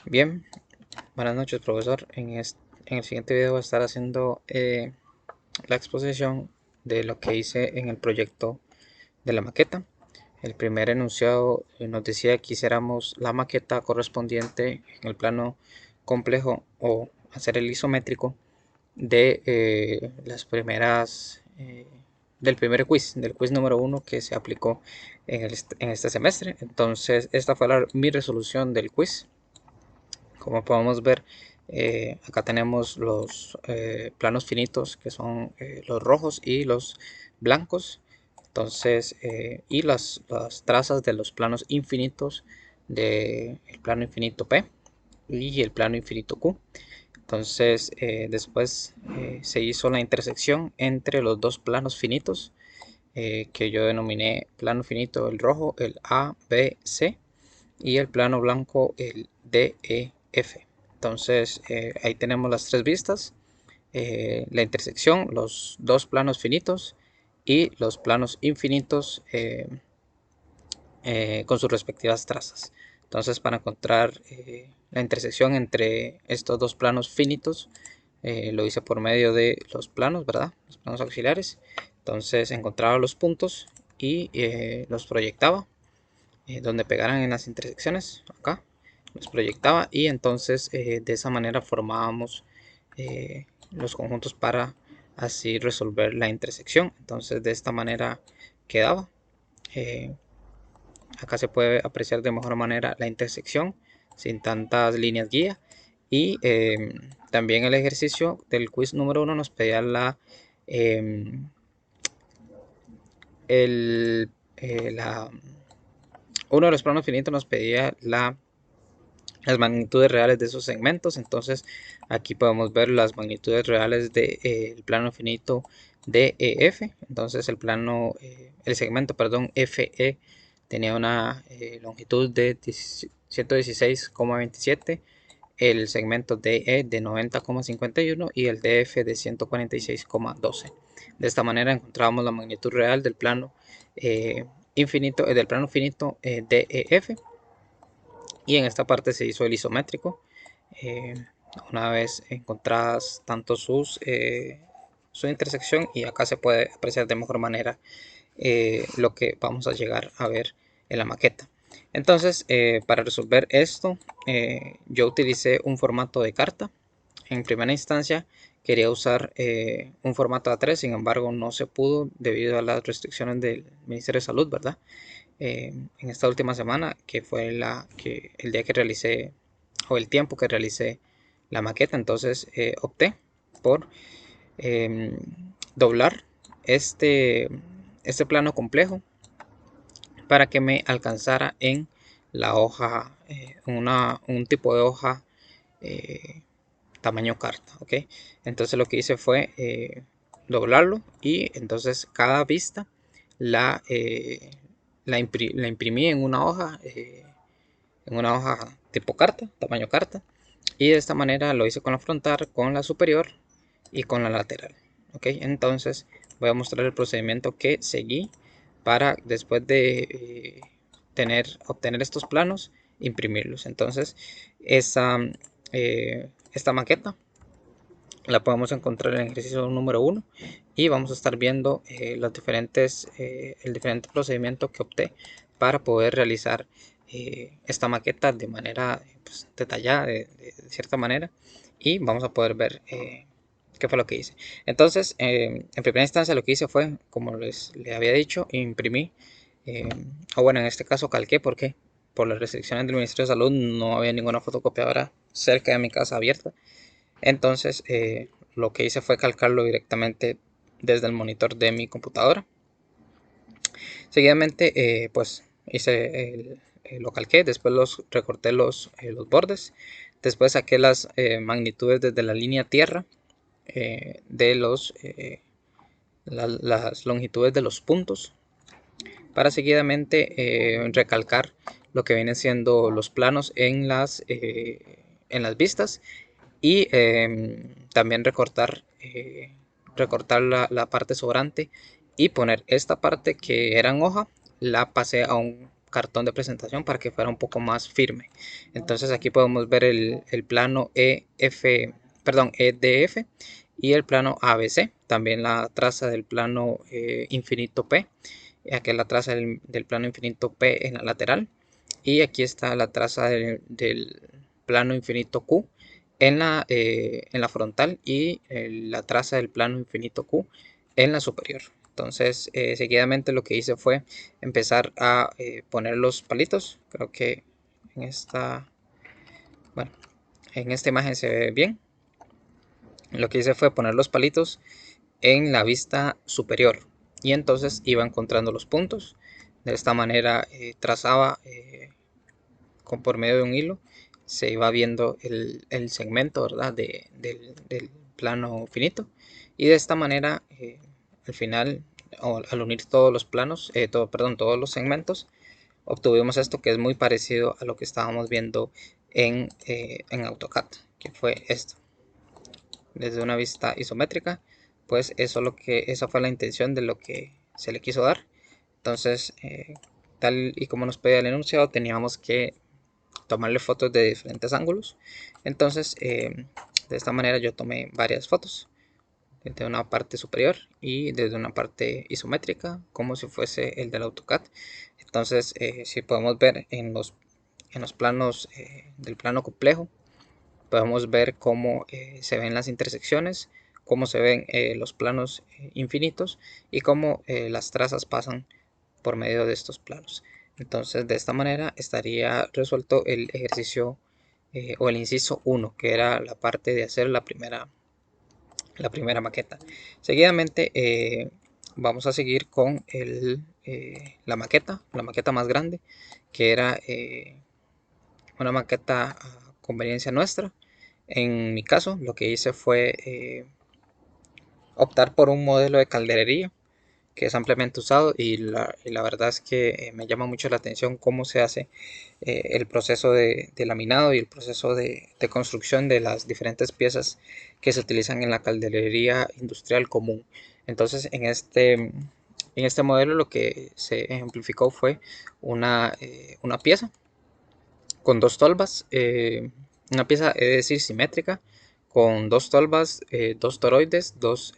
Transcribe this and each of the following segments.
Bien, buenas noches, profesor. En el siguiente video voy a estar haciendo la exposición de lo que hice en el proyecto de la maqueta. El primer enunciado nos decía que hiciéramos la maqueta correspondiente en el plano complejo o hacer el isométrico de las primeras del primer quiz, del quiz número 1 que se aplicó en este semestre. Entonces, esta fue mi resolución del quiz. Como podemos ver, acá tenemos los planos finitos, que son los rojos y los blancos. Entonces, y las trazas de los planos infinitos del plano infinito P y el plano infinito Q. Entonces, después se hizo la intersección entre los dos planos finitos, que yo denominé plano finito el rojo, el A, B, C, y el plano blanco el D, E, F. Entonces ahí tenemos las tres vistas, la intersección, los dos planos finitos y los planos infinitos con sus respectivas trazas. Entonces, para encontrar la intersección entre estos dos planos finitos, lo hice por medio de los planos, ¿verdad? Los planos auxiliares. Entonces encontraba los puntos y los proyectaba donde pegaran en las intersecciones, acá los proyectaba, y entonces de esa manera formábamos los conjuntos para así resolver la intersección. Entonces de esta manera quedaba. eh, Acá se puede apreciar de mejor manera la intersección sin tantas líneas guía. Y también el ejercicio del quiz número 1 nos pedía em, la uno de los planos finitos nos pedía las magnitudes reales de esos segmentos. Entonces aquí podemos ver las magnitudes reales del plano finito DEF. Entonces el segmento, perdón, FE tenía una longitud de 116,27, el segmento DE de 90,51 y el DF de 146,12. De esta manera encontramos la magnitud real del plano del plano finito DEF. Y en esta parte se hizo el isométrico. eh, una vez encontradas tanto su intersección, y acá se puede apreciar de mejor manera lo que vamos a llegar a ver en la maqueta. Entonces, para resolver esto, yo utilicé un formato de carta. En primera instancia quería usar un formato A3, sin embargo no se pudo debido a las restricciones del Ministerio de Salud, ¿verdad? En esta última semana, que fue el día que realicé, o el tiempo que realicé la maqueta. Entonces opté por eh, doblar este, este plano complejo para que me alcanzara en la hoja, un tipo de hoja tamaño carta, ¿ok? Entonces lo que hice fue doblarlo, y entonces cada vista la, eh, la imprimí en una hoja tipo carta, tamaño carta, y de esta manera lo hice con la frontal, con la superior y con la lateral, ¿ok? Entonces voy a mostrar el procedimiento que seguí para, después de obtener estos planos, imprimirlos. Entonces esta maqueta la podemos encontrar en el ejercicio número 1, y vamos a estar viendo el diferente procedimiento que opté para poder realizar esta maqueta de manera pues, detallada, de cierta manera, y vamos a poder ver qué fue lo que hice. Entonces, en primera instancia lo que hice fue, como les había dicho, imprimí, o bueno, en este caso calqué, porque por las restricciones del Ministerio de Salud no había ninguna fotocopiadora cerca de mi casa abierta. Entonces lo que hice fue calcarlo directamente desde el monitor de mi computadora. Seguidamente pues lo calqué, después recorté los bordes, después saqué las magnitudes desde la línea tierra de las longitudes de los puntos, para seguidamente recalcar lo que vienen siendo los planos en las vistas, y también recortar la parte sobrante, y poner esta parte que era en hoja, la pasé cartón de presentación para que fuera un poco más firme. Entonces aquí podemos ver el plano EDF y el plano ABC, también la traza del plano infinito P. Aquí es la traza del plano infinito P en la lateral, y aquí está la traza del plano infinito Q en la frontal, y la traza del plano infinito Q en la superior. Entonces seguidamente lo que hice fue empezar a poner los palitos. Creo que en bueno, en esta imagen se ve bien. Lo que hice fue poner los palitos en la vista superior, y entonces iba encontrando los puntos. De esta manera trazaba por medio de un hilo, se iba viendo el segmento, ¿verdad? Del plano finito, y de esta manera al final, al unir todos los planos, todos los segmentos, obtuvimos esto que es muy parecido a lo que estábamos viendo en AutoCAD, que fue esto. Desde una vista isométrica, pues esa fue la intención de lo que se le quiso dar. Entonces, tal y como nos pedía el enunciado, teníamos que tomarle fotos de diferentes ángulos. Entonces, de esta manera yo tomé varias fotos, desde una parte superior y desde una parte isométrica, como si fuese el del AutoCAD. Entonces, si podemos ver en los planos del plano complejo, podemos ver cómo se ven las intersecciones, cómo se ven los planos infinitos, y cómo las trazas pasan por medio de estos planos. Entonces, de esta manera estaría resuelto el ejercicio o el inciso 1, que era la parte de hacer la primera maqueta. Seguidamente vamos a seguir con la maqueta más grande, que era una maqueta a conveniencia nuestra. En mi caso, lo que hice fue optar por un modelo de calderería que es ampliamente usado, y la verdad es que me llama mucho la atención cómo se hace el proceso de laminado y el proceso de construcción de las diferentes piezas que se utilizan en la calderería industrial común. Entonces, en este modelo lo que se ejemplificó fue una pieza con dos tolvas, una pieza, es decir, simétrica, con dos tolvas, dos toroides, dos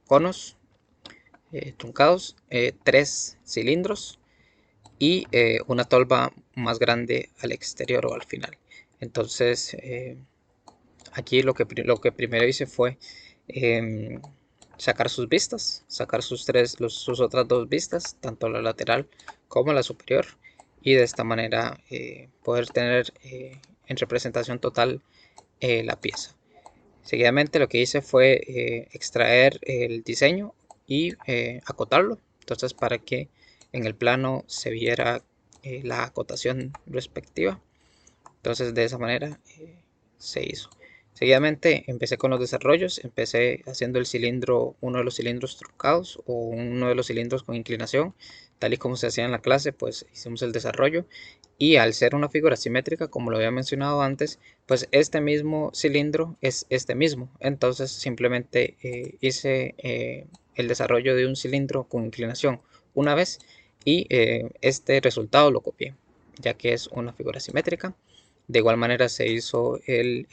conos truncados, tres cilindros y una tolva más grande al exterior o al final. Entonces, aquí lo que primero hice fue sacar sus vistas, sacar sus otras dos vistas, tanto la lateral como la superior, y de esta manera poder tener en representación total la pieza. Seguidamente lo que hice fue extraer el diseño y acotarlo, entonces para que en el plano se viera la acotación respectiva. Entonces de esa manera se hizo. Seguidamente empecé con los desarrollos, empecé haciendo uno de los cilindros truncados o uno de los cilindros con inclinación, tal y como se hacía en la clase. Pues hicimos el desarrollo, y al ser una figura simétrica, como lo había mencionado antes, pues este mismo cilindro es este mismo. Entonces simplemente hice el desarrollo de un cilindro con inclinación una vez, y este resultado lo copié, ya que es una figura simétrica. De igual manera se hizo el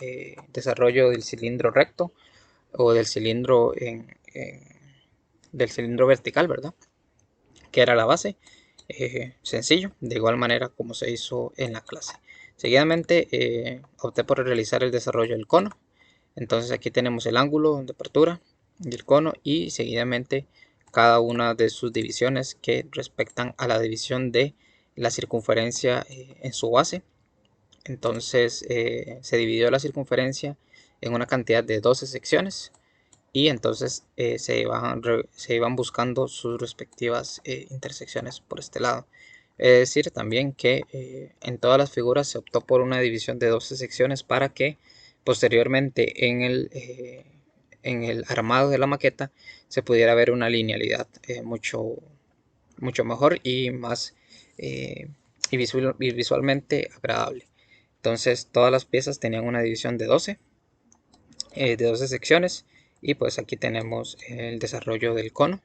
desarrollo del cilindro recto, o del cilindro del cilindro vertical, ¿verdad? Que era la base. Sencillo, de igual manera como se hizo en la clase. Seguidamente opté por realizar el desarrollo del cono. Entonces aquí tenemos el ángulo de apertura del cono, y seguidamente cada una de sus divisiones que respectan a la división de la circunferencia en su base. Entonces se dividió la circunferencia en una cantidad de 12 secciones, y entonces se iban buscando sus respectivas intersecciones por este lado. Es decir, también que en todas las figuras se optó por una división de 12 secciones para que posteriormente en el armado de la maqueta se pudiera ver una linealidad mucho mejor y más y visualmente agradable. Entonces todas las piezas tenían una división de 12 secciones, y pues aquí tenemos el desarrollo del cono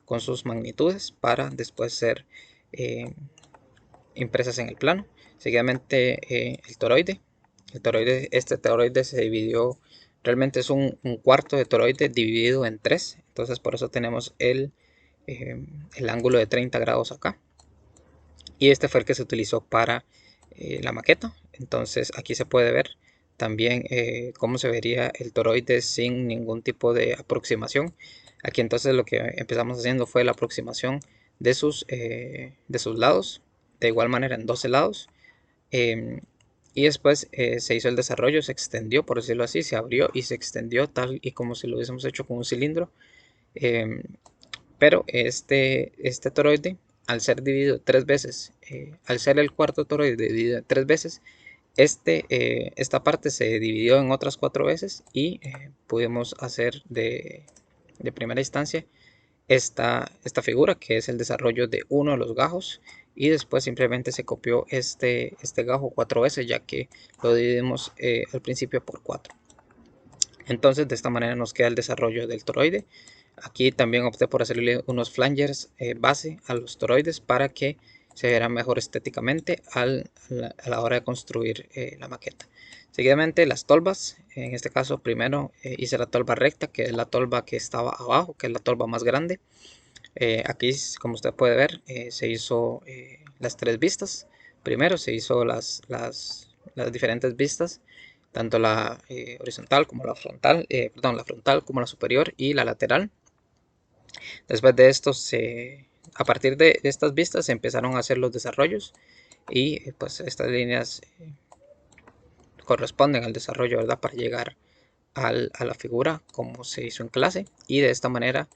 con sus magnitudes para después ser impresas en el plano. Seguidamente este toroide se dividió, realmente es un cuarto de toroide dividido en 3, entonces por eso tenemos el ángulo de 30 grados acá. Y este fue el que se utilizó para la maqueta. Entonces aquí se puede ver también cómo se vería el toroide sin ningún tipo de aproximación. Aquí entonces lo que empezamos haciendo fue la aproximación de sus lados, de igual manera en 12 lados. Y después se hizo el desarrollo, se extendió, por decirlo así, se abrió y se extendió tal y como si lo hubiésemos hecho con un cilindro. Pero este toroide, al ser dividido 3 veces, al ser el cuarto toroide dividido 3 veces, esta parte se dividió en otras 4 veces y pudimos hacer de primera instancia esta figura, que es el desarrollo de uno de los gajos, y después simplemente se copió este gajo 4 veces, ya que lo dividimos al principio por 4. Entonces de esta manera nos queda el desarrollo del toroide. Aquí también opté por hacerle unos flangers base a los toroides para que se vieran mejor estéticamente a la hora de construir la maqueta. Seguidamente las tolvas, en este caso primero hice la tolva recta, que es la tolva que estaba abajo, que es la tolva más grande. Aquí, como usted puede ver, se hizo las 3 vistas. Primero se hizo las diferentes vistas, tanto la horizontal como la frontal, la frontal como la superior y la lateral. Después de esto, a partir de estas vistas se empezaron a hacer los desarrollos y pues estas líneas corresponden al desarrollo, ¿verdad? Para llegar a la figura como se hizo en clase. Y de esta manera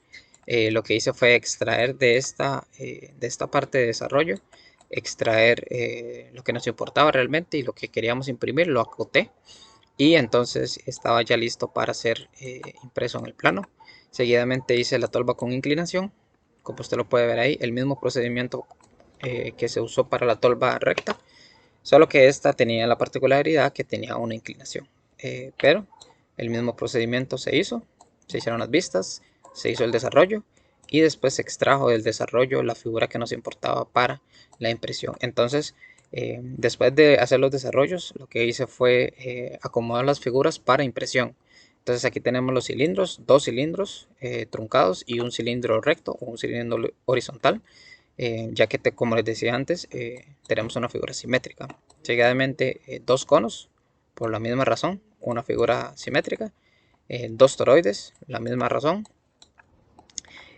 lo que hice fue extraer de esta parte de desarrollo, extraer lo que nos importaba realmente y lo que queríamos imprimir, lo acoté y entonces estaba ya listo para ser impreso en el plano. Seguidamente hice la tolva con inclinación, como usted lo puede ver ahí, el mismo procedimiento que se usó para la tolva recta, solo que esta tenía la particularidad que tenía una inclinación, pero el mismo procedimiento se hizo, se hicieron las vistas, se hizo el desarrollo y después se extrajo del desarrollo la figura que nos importaba para la impresión. Entonces, después de hacer los desarrollos, lo que hice fue acomodar las figuras para impresión. Entonces aquí tenemos los cilindros, 2 cilindros truncados y un cilindro recto o un cilindro horizontal, ya que como les decía antes, tenemos una figura simétrica. Seguidamente 2 conos, por la misma razón, una figura simétrica, 2 toroides, la misma razón.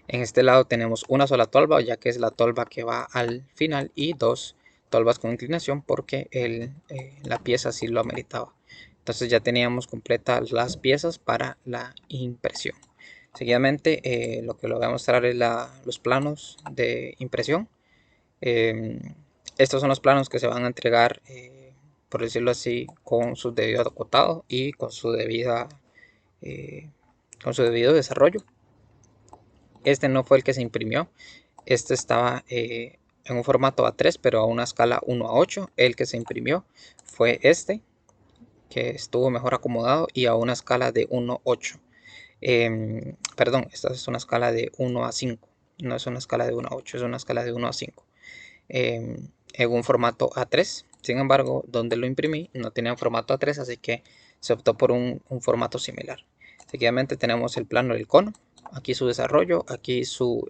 En este lado tenemos una sola tolva, ya que es la tolva que va al final, y 2 tolvas con inclinación porque la pieza sí lo ameritaba. Entonces ya teníamos completas las piezas para la impresión. Seguidamente lo que le voy a mostrar es los planos de impresión. Estos son los planos que se van a entregar, por decirlo así, con su debido acotado y con su debido desarrollo. Este no fue el que se imprimió, este estaba en un formato A3 pero a una escala 1:8. El que se imprimió fue este, que estuvo mejor acomodado y a una escala de 1:8. Perdón, esta es una escala de 1:5, no es una escala de 1:8, es una escala de 1:5, en un formato A3. Sin embargo, donde lo imprimí no tenía un formato A3, así que se optó por un formato similar. Seguidamente tenemos el plano del cono, aquí su desarrollo, aquí su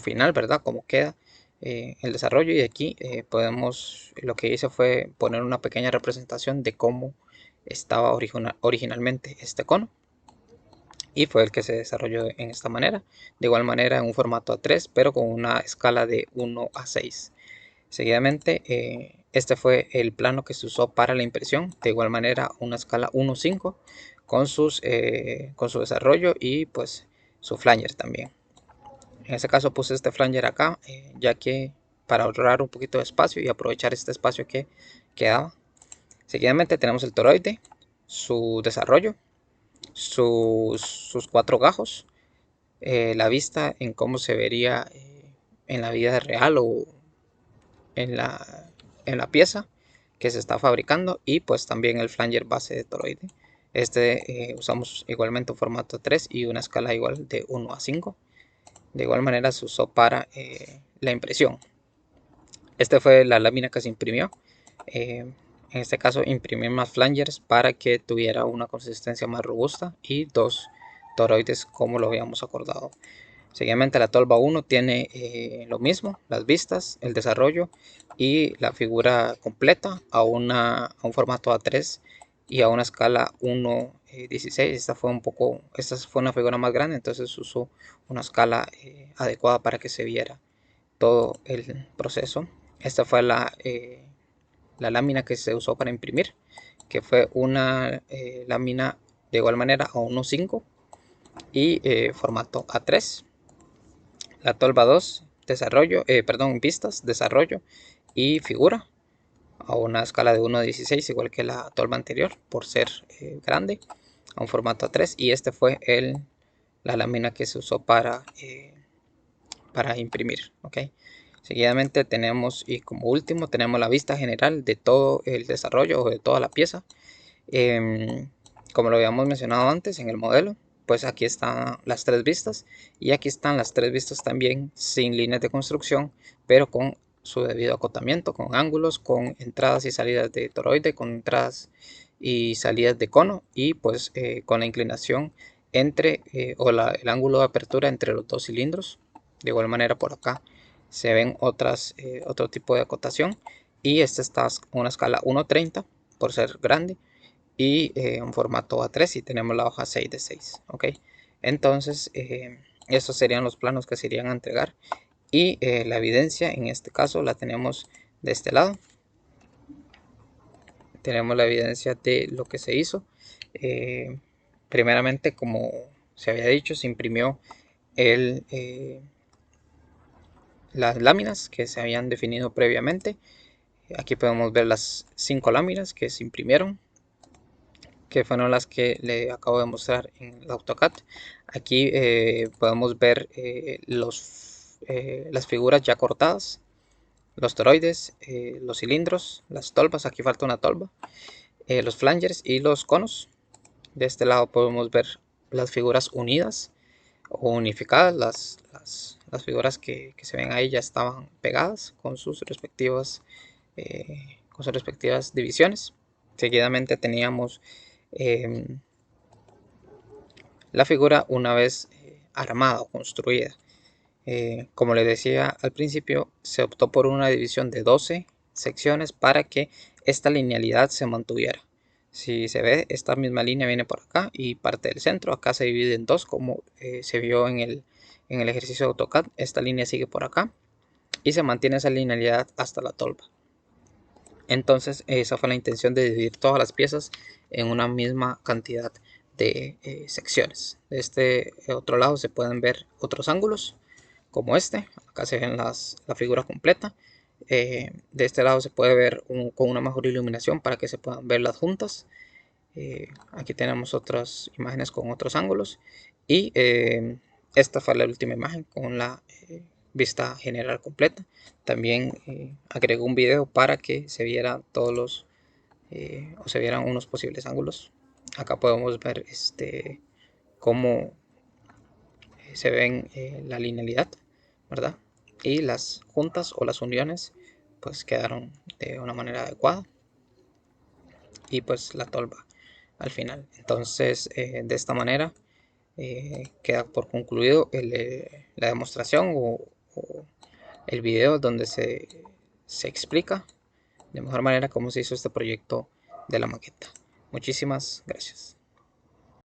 final, ¿verdad? Cómo queda el desarrollo, y aquí lo que hice fue poner una pequeña representación de cómo estaba originalmente este cono, y fue el que se desarrolló en esta manera. De igual manera en un formato A3 pero con una escala de 1:6. Seguidamente este fue el plano que se usó para la impresión, de igual manera una escala 1:5 con su desarrollo y pues su flanger también. En este caso puse este flanger acá, ya que para ahorrar un poquito de espacio y aprovechar este espacio que quedaba. Seguidamente tenemos el toroide, su desarrollo, sus 4 gajos, la vista en cómo se vería en la vida real o en la pieza que se está fabricando, y pues también el flanger base de toroide. Usamos igualmente un formato 3 y una escala igual de 1:5. De igual manera se usó para la impresión. Esta fue la lámina que se imprimió. En este caso imprimí más flangers para que tuviera una consistencia más robusta y 2 toroides como lo habíamos acordado. Seguidamente la tolva 1 tiene lo mismo, las vistas, el desarrollo y la figura completa a un formato A3 y a una escala 1:16. Esta fue una figura más grande, entonces usó una escala adecuada para que se viera todo el proceso. Esta fue la lámina que se usó para imprimir, que fue una lámina de igual manera a 1:5 y formato A3. La tolva 2, vistas, desarrollo y figura a una escala de 1:16, igual que la tolva anterior, por ser grande, a un formato A3. Y este fue la lámina que se usó para imprimir. ¿Okay? Seguidamente tenemos, y como último, tenemos la vista general de todo el desarrollo o de toda la pieza. Como lo habíamos mencionado antes en el modelo, pues aquí están las 3 vistas y aquí están las 3 vistas también sin líneas de construcción, pero con su debido acotamiento, con ángulos, con entradas y salidas de toroide, con entradas y salidas de cono y pues con la inclinación entre el ángulo de apertura entre los dos cilindros. De igual manera por acá se ven otro tipo de acotación y esta está una escala 1:30 por ser grande y un formato A3 y tenemos la hoja 6 de 6. ¿Ok? Entonces estos serían los planos que se irían a entregar y la evidencia en este caso la tenemos de este lado. Tenemos la evidencia de lo que se hizo. Primeramente, como se había dicho, se imprimió las láminas que se habían definido previamente. Aquí podemos ver las 5 láminas que se imprimieron, que fueron las que le acabo de mostrar en el AutoCAD. Aquí podemos ver las figuras ya cortadas, los toroides, los cilindros, las tolvas, aquí falta una tolva, los flangers y los conos. De este lado podemos ver las figuras unidas o unificadas, las figuras que se ven ahí ya estaban pegadas con sus respectivas divisiones. Seguidamente teníamos la figura una vez armada o construida. Como les decía al principio, se optó por una división de 12 secciones para que esta linealidad se mantuviera. Si se ve, esta misma línea viene por acá y parte del centro. Acá se divide en dos, como se vio en el ejercicio de AutoCAD. Esta línea sigue por acá y se mantiene esa linealidad hasta la tolva. Entonces, esa fue la intención de dividir todas las piezas en una misma cantidad de secciones. De este otro lado se pueden ver otros ángulos como este. Acá se ven la figura completa. De este lado se puede ver con una mejor iluminación para que se puedan ver las juntas. Aquí tenemos otras imágenes con otros ángulos y esta fue la última imagen con la vista general completa. También agregó un video para que se vieran o se vieran unos posibles ángulos. Acá podemos ver cómo se ven la linealidad, ¿verdad? Y las juntas o las uniones pues quedaron de una manera adecuada y pues la tolva al final. Entonces de esta manera queda por concluido la demostración o el video donde se explica de mejor manera cómo se hizo este proyecto de la maqueta. Muchísimas gracias.